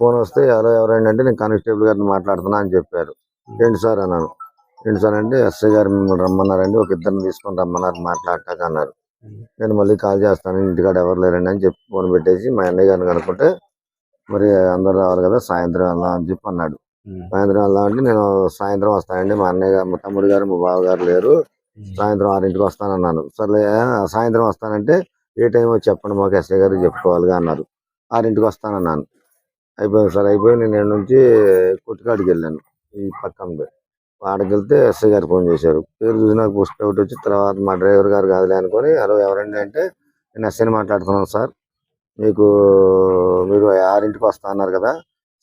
Phone వస్తే ఎవరైనా అంటే నేను కానిస్టేబుల్ గారిని మాట్లాడుతున్నా అని చెప్పారు. ఏంటి సార్ అన్నాను. ఏంటి సార్ అంటే ఎస్ఐ గారు మిమ్మల్ని రమ్మన్నారండి, ఒక ఇద్దరిని తీసుకొని రమ్మన్నారు మాట్లాడటాక అన్నారు. నేను మళ్ళీ కాల్ చేస్తాను, ఇంటికాడ ఎవరు లేరండి అని చెప్పి ఫోన్ పెట్టేసి మా అన్నయ్య గారిని కనుక్కుంటే మరి అందరూ రావాలి కదా సాయంత్రం వెళ్దాం అని చెప్పి అన్నాడు. సాయంత్రం వెళ్దాం అంటే నేను సాయంత్రం వస్తానండి, మా అన్నయ్య గారు మా తమ్ముడు గారు మా బావ గారు లేరు, సాయంత్రం 6ంటికి వస్తానన్నాను. సర్లే సాయంత్రం వస్తానంటే ఏ టైం వచ్చి చెప్పండి మాకు ఎస్ఐ గారికి చెప్పుకోవాలిగా అన్నారు. 6ంటికి వస్తానన్నాను. అయిపోయింది సార్. అయిపోయి నేను నుంచి కొట్టుకాడికి వెళ్ళాను ఈ పక్కన. ఆడకి వెళ్తే ఎస్ఐ గారు ఫోన్ చేశారు. పేరు చూసి నాకు పోస్ట్ అవుట్ వచ్చి తర్వాత మా డ్రైవర్ గారు కాదులే అనుకొని హలో ఎవరండి అంటే నేను ఎస్ఐని మాట్లాడుతున్నాను సార్, మీరు 6ంటికి వస్తా అన్నారు కదా,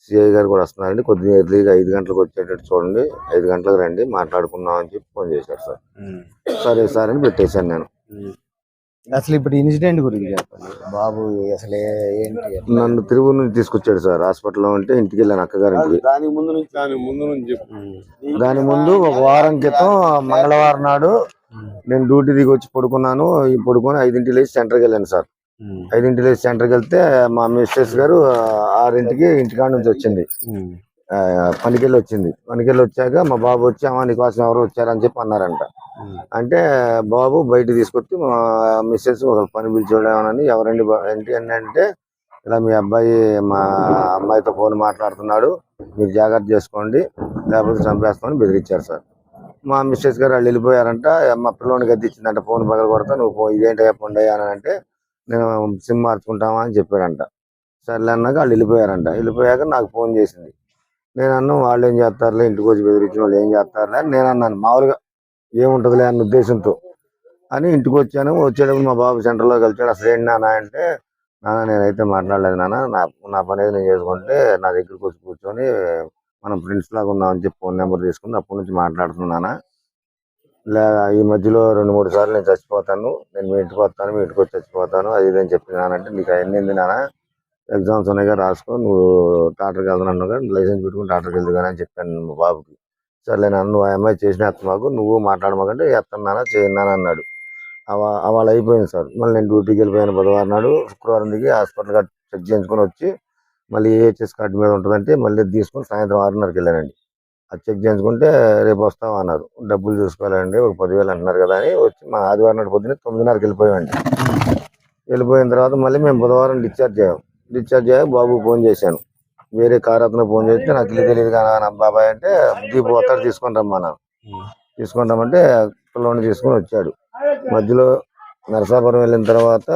సిఐ గారు కూడా వస్తున్నారండి, కొద్దిగా ఎర్లీగా 5 గంటలకు వచ్చేటట్టు చూడండి, 5 గంటలకు రండి మాట్లాడుకుందాం అని చెప్పి ఫోన్ చేశారు సార్. సరే సార్ అని పెట్టేశాను నేను. అసలు ఇప్పుడు ఇన్సిడెంట్ గురించి చెప్పండి బాబు. అసలు ఏంటి? నన్ను తిరువూరు నుంచి తీసుకొచ్చాడు సార్. హాస్పిటల్లో ఉంటే ఇంటికి వెళ్ళాను అక్కగారింటికి. దాని ముందు ఒక వారం క్రితం మంగళవారం నాడు నేను డ్యూటీ దిగి వచ్చి పడుకున్నాను. పడుకొని 5ంటికి లేచి సెంటర్కి వెళ్ళాను సార్. 5ంటికి లేచి సెంటర్కి వెళ్తే మా మిస్సెస్ గారు 6ంటికి ఇంటికాడ నుంచి వచ్చింది, పనికెళ్ళి వచ్చింది. పనికెళ్ళి వచ్చాక మా బాబు వచ్చి అమ్మ నీకోసం ఎవరు వచ్చారని చెప్పి అన్నారంట. అంటే బాబు బయట తీసుకొచ్చి మా మిస్సెస్ ఒక పని పిలిచేవాడని ఎవరండి ఏంటి అని అంటే ఇలా మీ అబ్బాయి మా అమ్మాయితో ఫోన్ మాట్లాడుతున్నాడు, మీరు జాగ్రత్త చేసుకోండి లేకపోతే చంపేస్తామని బెదిరించారు సార్. మా మిస్సెస్ గారు వాళ్ళు వెళ్ళిపోయారంట. మా పిల్లోని గద్దిచ్చిందంట, ఫోన్ పగల కొడతా నువ్వు ఇదేంటి పండయ్యా అని అంటే నేను సిమ్ మార్చుకుంటామా అని చెప్పాడంట. సర్లే అన్నాక వాళ్ళు వెళ్ళిపోయారంట. వెళ్ళిపోయాక నాకు ఫోన్ చేసింది. నేను అన్నాను వాళ్ళు ఏం చేస్తారులే, ఇంటికి వచ్చి బెదిరించిన వాళ్ళు ఏం చేస్తారులే అని నేను అన్నాను, మామూలుగా ఏముంటుందిలే అన్న ఉద్దేశంతో అని. ఇంటికి వచ్చాను. వచ్చేటప్పుడు మా బాబు సెంటర్లోకి వెళ్తాడు. అసలు ఏంటి నాన్న అంటే నాన్న నేనైతే మాట్లాడలేదు నాన్న, నా పని ఏది నేను చేసుకుంటే నా దగ్గరికి వచ్చి కూర్చొని మనం ఫ్రెండ్స్ లాగా ఉన్నామని చెప్పి ఫోన్ నెంబర్ తీసుకుని అప్పటి నుంచి మాట్లాడుతున్నానా, ఈ మధ్యలో 2-3 సార్లు నేను చచ్చిపోతాను, నేను మీ ఇంటికి వస్తాను, మీ ఇంటికి వచ్చి చచ్చిపోతాను అది ఇదని చెప్పినానంటే నీకు అవన్నీ ఏంది నాన్న, ఎగ్జామ్స్ ఉన్నాయిగా రాసుకో, నువ్వు డాక్టర్కి వెళ్తున్నాను కానీ లైసెన్స్ పెట్టుకుని డాక్టర్కి వెళ్దు కానీ అని చెప్పాను మా బాబుకి. సర్లే నాన్న నువ్వు ఆ అమ్మాయి చేసిన ఎత్తమాకు, నువ్వు మాట్లాడమాకంటే ఎత్తన్నానా చేయన్నాను అన్నాడు. అవాళ అయిపోయింది సార్. మళ్ళీ నేను డ్యూటీకి వెళ్ళిపోయాను బుధవారం నాడు. శుక్రవారం దిగి హాస్పిటల్ కార్డు చెక్ చేయించుకొని వచ్చి మళ్ళీ ఏహెచ్ఎస్ కార్డు మీద ఉంటుందంటే మళ్ళీ తీసుకొని సాయంత్రం 6:30కి వెళ్ళానండి. అది చెక్ చేయించుకుంటే రేపు వస్తాం అన్నారు. డబ్బులు చూసుకోవాలండి, ఒక 10,000 అంటున్నారు కదా అని వచ్చి మా ఆదివారం నాడు పొద్దున్నే 9:30కి వెళ్ళిపోయామండి. వెళ్ళిపోయిన తర్వాత మళ్ళీ మేము బుధవారం డిశ్చార్జ్ అయ్యాం. బాబుకి ఫోన్ చేశాను, వేరే కార్ అతను ఫోన్ చేస్తే నాకు ఇల్లు తెలియదు కానీ బాబాయ్ అంటే దీపు వస్తాడు తీసుకొని రమ్మన్నాను. తీసుకొని రమ్మంటే పిల్లోని తీసుకొని వచ్చాడు. మధ్యలో నరసాపురం వెళ్ళిన తర్వాత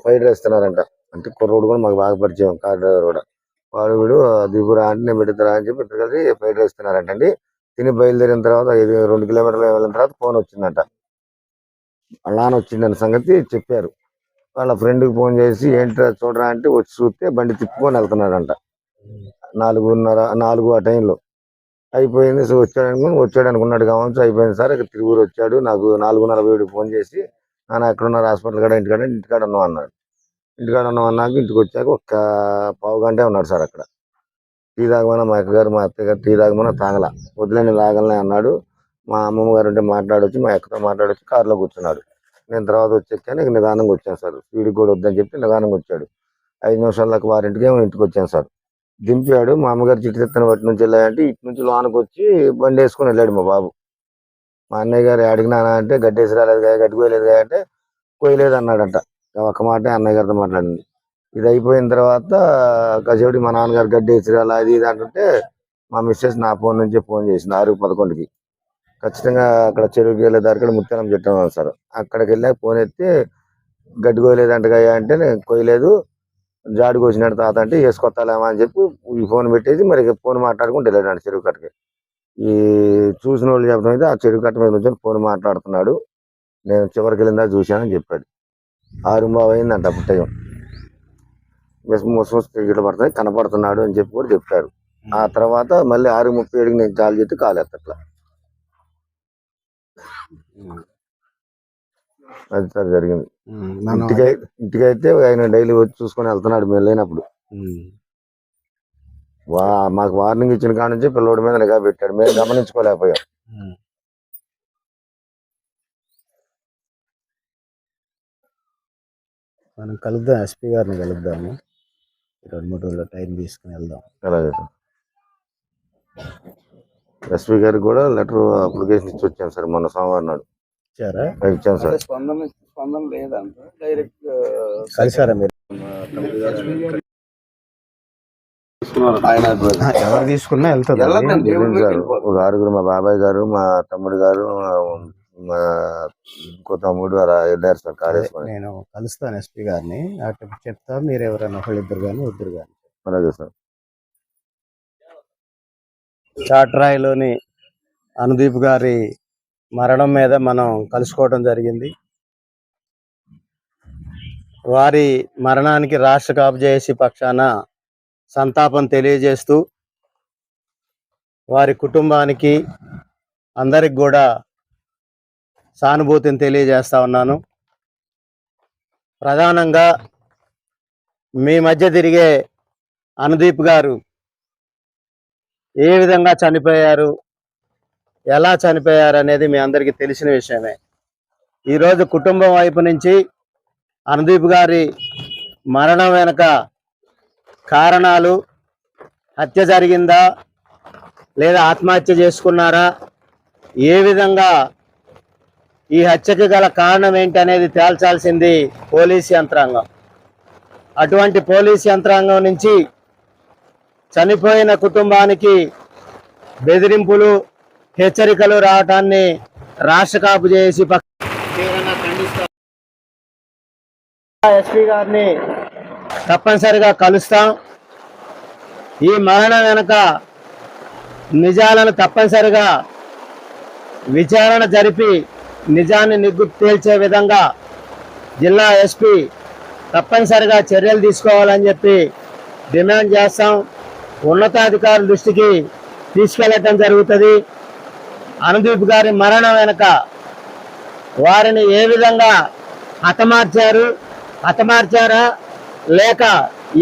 ఫ్రైడ్ రైస్ తిన్నారంట. అంటే కుర్రోడు కూడా మాకు బాగా పరిచయం, కార్ డ్రైవర్ కూడా. వాడు వీడు దిగురా అంటే నేను పెడతారా అని చెప్పి ఇద్దరు కలిసి ఫ్రైడ్ రైస్ తిన్నారంటండి. తిని బయలుదేరిన తర్వాత 2 కిలోమీటర్లు వెళ్ళిన తర్వాత ఫోన్ వచ్చిందంట. వాళ్ళ నాన్న వచ్చిందని సంగతి చెప్పారు. వాళ్ళ ఫ్రెండ్కి ఫోన్ చేసి ఏంట్రా చూడరా అంటే వచ్చి చూస్తే బండి తిప్పుకొని వెళ్తున్నాడంట. 4:30 ఆ టైంలో అయిపోయింది. సో వచ్చాడు అనుకున్నాడు కావచ్చు. అయిపోయింది సార్, ఇక తిరువురు వచ్చాడు. నాకు 4:40 ఫోన్ చేసి నాన్న ఎక్కడున్నారు, హాస్పిటల్ కాడ ఇంటికాడ ఉన్నాం అన్నాడు. ఇంటికాడ ఉన్నాం అన్నాక ఇంటికి వచ్చాక ఒక పావు గంటే ఉన్నాడు సార్ అక్కడ. టీ తాగమన్నా మా అక్కగారు మా అత్తయ్య గారు టీ తాగమన్నా తాగల. వదిలేని తాగలనే అన్నాడు. మా అమ్మమ్మ గారు ఉంటే మాట్లాడొచ్చి మా అక్కతో మాట్లాడొచ్చి కారులో కూర్చున్నాడు. నేను తర్వాత వచ్చాను, ఇక నిదానంగా వచ్చాను సార్. స్పీడ్కి కూడా వద్దని చెప్పి నిదానంగా వచ్చాడు. 5 నిమిషాల దాకా వారింటికి ఇంటికి వచ్చాను సార్. దింపాడు. మా అమ్మగారు చిట్టి తెత్తన బట్టి నుంచి వెళ్ళాయంటే ఇటు నుంచి లోనకి వచ్చి బండి వేసుకొని వెళ్ళాడు మా బాబు. మా అన్నయ్య గారు అడిగినానా అంటే గడ్డేసి రాలేదు కదా, గడ్డి కోయలేదు కదా అంటే కోయలేదు అన్నాడంట. ఒక మాట అన్నయ్య గారితో మాట్లాడింది. ఇది అయిపోయిన తర్వాత కాసేపటి మా నాన్నగారు గడ్డి వేసిరాలా అది ఇది అంటుంటే మా మిస్సెస్ నా ఫోన్ నుంచి ఫోన్ చేసింది 6:11కి. ఖచ్చితంగా అక్కడ చెరువుకి వెళ్ళే దారి ముత్యాలం చెట్టు సార్. అక్కడికి వెళ్ళాక ఫోన్ ఎత్తి గడ్డి కోయలేదంటగా అంటే నేను కోయలేదు, జాడి కోసినాడు తాత అంటే వేసుకొత్తాలేమా అని చెప్పి ఈ ఫోన్ పెట్టేసి మరి ఫోన్ మాట్లాడుకుంటూ వెళ్ళాడు చెరువు కట్టకి. ఈ చూసిన వాళ్ళు చెప్పడం అయితే ఆ చెరువు కట్ట మీద నుంచి ఫోన్ మాట్లాడుతున్నాడు, నేను చివరికి వెళ్ళిందా చూశానని చెప్పాడు. 6:15 అయిందంట అప్పుడు టైం. ముస్లిమ్స్ క్రికెట్ పడుతుంది కనపడుతున్నాడు అని చెప్పి కూడా చెప్పారు. ఆ తర్వాత మళ్ళీ 6:37కి నేను కాల్ చేస్తే కాల్ ఎత్తట్లా. అది సార్ జరిగింది. ఇంటికైతే ఆయన డైలీ వచ్చి చూసుకొని వెళ్తున్నాడు మేము లేనప్పుడు. మాకు వార్నింగ్ ఇచ్చిన కాడ నుంచి పిల్లోడి మీద నిఘా పెట్టాడు, మేము గమనించుకోలేకపోయాం. మనం కలుద్దాం, ఎస్పీ గారిని కలుద్దాము. 2-3 రోజులు టైం తీసుకుని వెళ్దాం. అలాగే సార్. ఎస్పీ గారికి కూడా లెటర్ అప్లికేషన్ ఇచ్చి వచ్చాను సార్ మొన్న సోమవారం నాడు. ఇచ్చారా? ఇచ్చాను సార్. స్పందన లేదంట. డైరెక్ట్ కలిసారా మీరు? ఆయన ఎవరు తీసుకున్నా వెళ్తుంది. వెళ్ళదండి. వెళ్ళింది సార్. ఒక 6గురు, మా బాబాయ్ గారు, మా తమ్ముడు గారు, మా ఇంకో తమ్ముడు అలా వెళ్ళారు సార్ కార్ వేసుకొని. నేను కలుస్తాను ఎస్పీ గారిని, అటు చెప్తా. మీరు ఎవరైనా ఒకళ్ళిద్దరు కానీ వద్దురు కానీ. అలాగే సార్. చాట్రాయిలోని అనుదీప్ గారి మరణం మీద మనం కలుసుకోవడం జరిగింది. వారి మరణానికి రాష్ట్ర కాపు జేఏసీ పక్షాన సంతాపం తెలియజేస్తూ వారి కుటుంబానికి అందరికి కూడా సానుభూతిని తెలియజేస్తా ఉన్నాను. ప్రధానంగా మీ మధ్య తిరిగే అనుదీప్ గారు ఏ విధంగా చనిపోయారు, ఎలా చనిపోయారు అనేది మీ అందరికీ తెలిసిన విషయమే. ఈరోజు కుటుంబం వైపు నుంచి అనుదీప్ గారి మరణం వెనుక కారణాలు, హత్య జరిగిందా లేదా ఆత్మహత్య చేసుకున్నారా, ఏ విధంగా ఈ హత్యకు గల కారణం ఏంటి అనేది తేల్చాల్సింది పోలీస్ యంత్రాంగం. అటువంటి పోలీస్ యంత్రాంగం నుంచి చనిపోయిన కుటుంబానికి బెదిరింపులు, హెచ్చరికలు రావటాన్ని రాష్ట్ర కాపు జేఏసీ ఎస్పీ గారిని తప్పనిసరిగా కలుస్తాం. ఈ మరణం వెనుక నిజాలను తప్పనిసరిగా విచారణ జరిపి నిజాన్ని నిగ్గు తేల్చే విధంగా జిల్లా ఎస్పీ తప్పనిసరిగా చర్యలు తీసుకోవాలని చెప్పి డిమాండ్ చేస్తాం. ఉన్నతాధికారుల దృష్టికి తీసుకెళ్లటం జరుగుతుంది. అనుదీప్ గారి మరణం వెనుక వారిని ఏ విధంగా హతమార్చారా లేక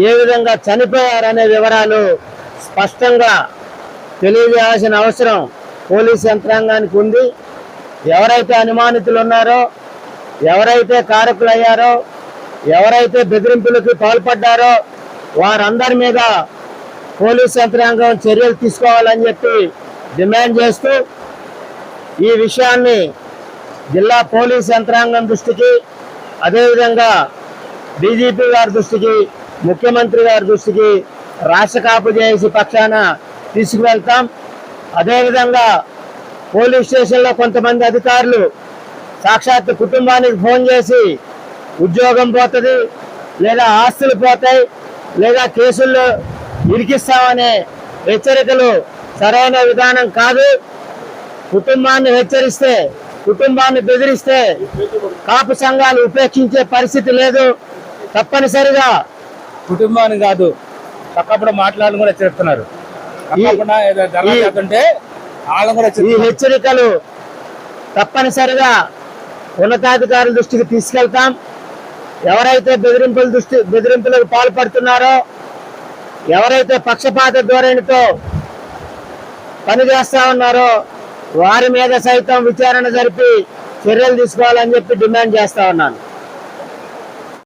ఏ విధంగా చనిపోయారనే వివరాలు స్పష్టంగా తెలియజేయాల్సిన అవసరం పోలీస్ యంత్రాంగానికి ఉంది. ఎవరైతే అనుమానితులు ఉన్నారో, ఎవరైతే కారకులయ్యారో, ఎవరైతే బెదిరింపులకు పాల్పడ్డారో వారందరి మీద పోలీస్ యంత్రాంగం చర్యలు తీసుకోవాలని చెప్పి డిమాండ్ చేస్తూ ఈ విషయాన్ని జిల్లా పోలీస్ యంత్రాంగం దృష్టికి, అదేవిధంగా డీజీపీ గారి దృష్టికి, ముఖ్యమంత్రి గారి దృష్టికి రాష్ట్ర కాపు జేఏసీ పక్షాన తీసుకువెళ్తాం. అదేవిధంగా పోలీస్ స్టేషన్లో కొంతమంది అధికారులు సాక్షాత్ కుటుంబానికి ఫోన్ చేసి ఉద్యోగం పోతుంది, లేదా ఆస్తులు పోతాయి, లేదా కేసుల్లో ఇరికిస్తామనే హెచ్చరికలు సరైన విధానం కాదు. కుటుంబాన్ని హెచ్చరిస్తే, కుటుంబాన్ని బెదిరిస్తే కాపు సంఘాలు ఉపేక్షించే పరిస్థితి లేదు. తప్పనిసరిగా కుటుంబాన్ని కాదు, పక్కప్పుడు మాట్లాడాలని కూడా చెప్తున్నారు. ఈ హెచ్చరికలు తప్పనిసరిగా ఉన్నతాధికారుల దృష్టికి తీసుకెళ్తాం. ఎవరైతే బెదిరింపులకు పాల్పడుతున్నారో, ఎవరైతే పక్షపాత ధోరణితో పనిచేస్తా ఉన్నారో వారి మీద సైతం విచారణ జరిపి చర్యలు తీసుకోవాలని చెప్పి డిమాండ్ చేస్తా ఉన్నాను.